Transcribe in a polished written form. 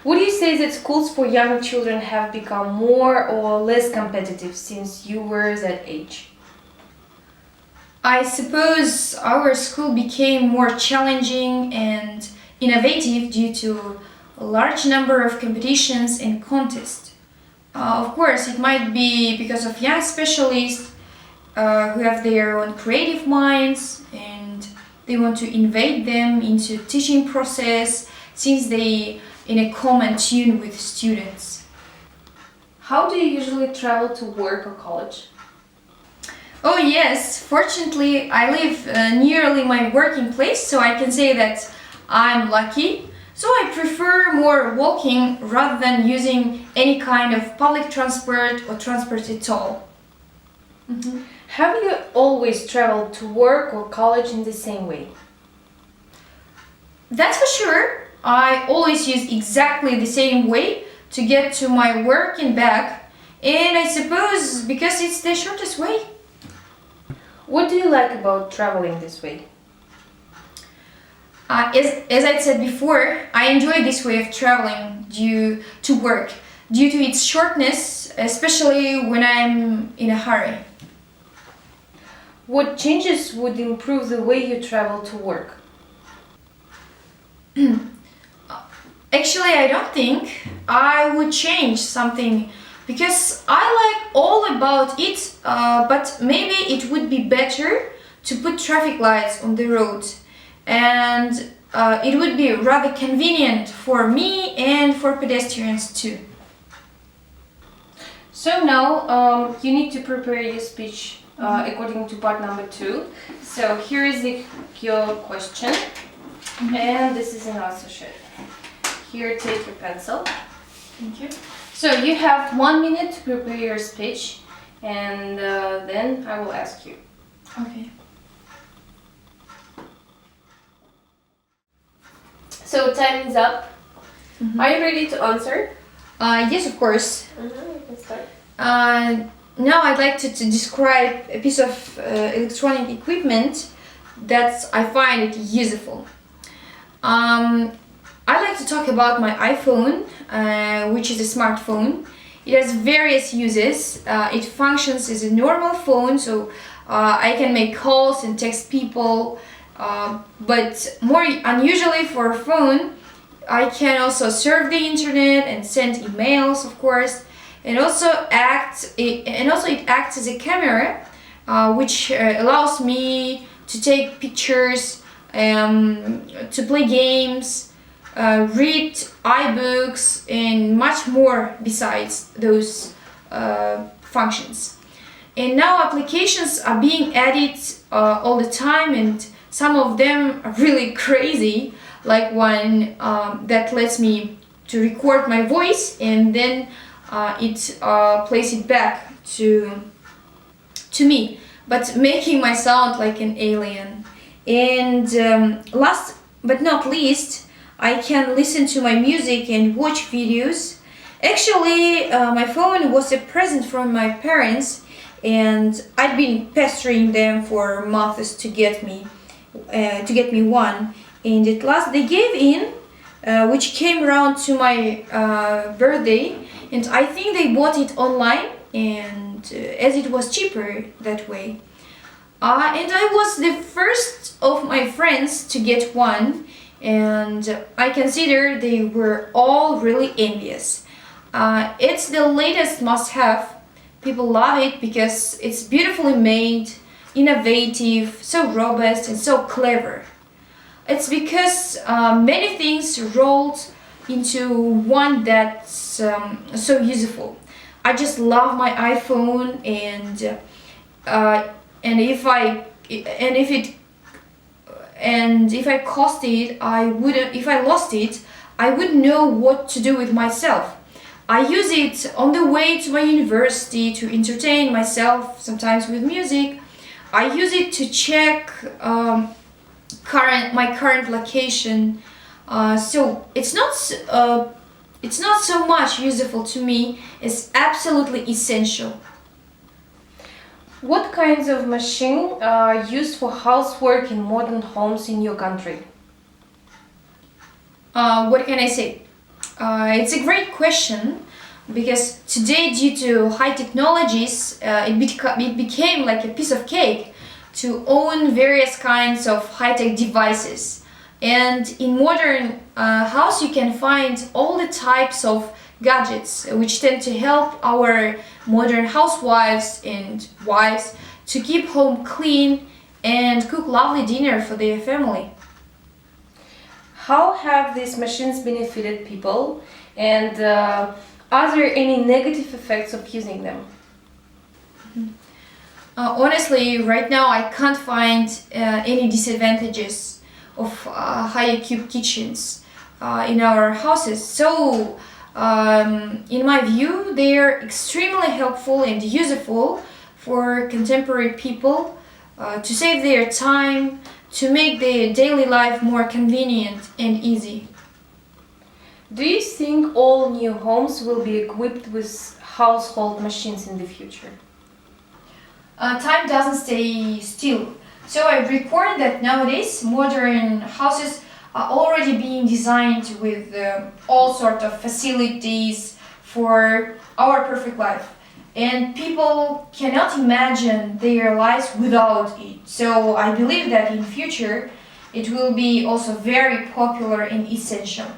Would you say that schools for young children have become more or less competitive since you were that age? I suppose our school became more challenging and innovative due to a large number of competitions and contests. Of course, it might be because of young specialists who have their own creative minds and they want to invade them into teaching process since they in a common tune with students. How do you usually travel to work or college? Oh yes, fortunately I live nearly my working place, so I can say that I'm lucky. So I prefer more walking rather than using any kind of public transport or transport at all. Mm-hmm. Have you always traveled to work or college in the same way? That's for sure. I always use exactly the same way to get to my work and back, and I suppose because it's the shortest way. What do you like about traveling this way? As I said before, I enjoy this way of traveling due to work, due to its shortness, especially when I'm in a hurry. What changes would improve the way you travel to work? Actually, I don't think I would change something because I like all about it, but maybe it would be better to put traffic lights on the road, and it would be rather convenient for me and for pedestrians too. So now you need to prepare your speech according to part number 2. So here is your question, and this is an answer sheet. Here, take your pencil. Thank you. So you have 1 minute to prepare your speech, and then I will ask you. Okay. So time is up. Are you ready to answer? Yes, of course. You can start. Now I'd like to describe a piece of electronic equipment that I find it useful. I like to talk about my iPhone, which is a smartphone. It has various uses. It functions as a normal phone, so I can make calls and text people, but more unusually for a phone, I can also surf the internet and send emails, of course, and also it acts as a camera, which allows me to take pictures, to play games, read iBooks, and much more besides those functions. And now applications are being added all the time, and some of them are really crazy, like one that lets me to record my voice and then it plays it back to me, but making my sound like an alien. And last but not least, I can listen to my music and watch videos. Actually, my phone was a present from my parents, and I'd been pestering them for months to get me one. And at last they gave in, which came around to my birthday, and I think they bought it online, and as it was cheaper that way. And I was the first of my friends to get one, and I consider they were all really envious. It's the latest must-have. People love it because it's beautifully made, innovative, so robust and so clever. It's because many things rolled into one that's so useful. I just love my iPhone, and if I lost it, I wouldn't know what to do with myself. I use it on the way to my university to entertain myself, sometimes with music. I use it to check my current location. So it's not so much useful to me. It's absolutely essential. What kinds of machines are used for housework in modern homes in your country? What can I say? It's a great question because today, due to high technologies, it became like a piece of cake to own various kinds of high-tech devices. And in modern house, you can find all the types of gadgets which tend to help our modern housewives and wives to keep home clean and cook lovely dinner for their family. How have these machines benefited people, and are there any negative effects of using them? Honestly, right now I can't find any disadvantages of high-equipped kitchens in our houses. So, in my view, they are extremely helpful and useful for contemporary people to save their time, to make their daily life more convenient and easy. Do you think all new homes will be equipped with household machines in the future? Time doesn't stay still. So I record that nowadays modern houses are already being designed with all sorts of facilities for our perfect life. And people cannot imagine their lives without it. So I believe that in future it will be also very popular and essential.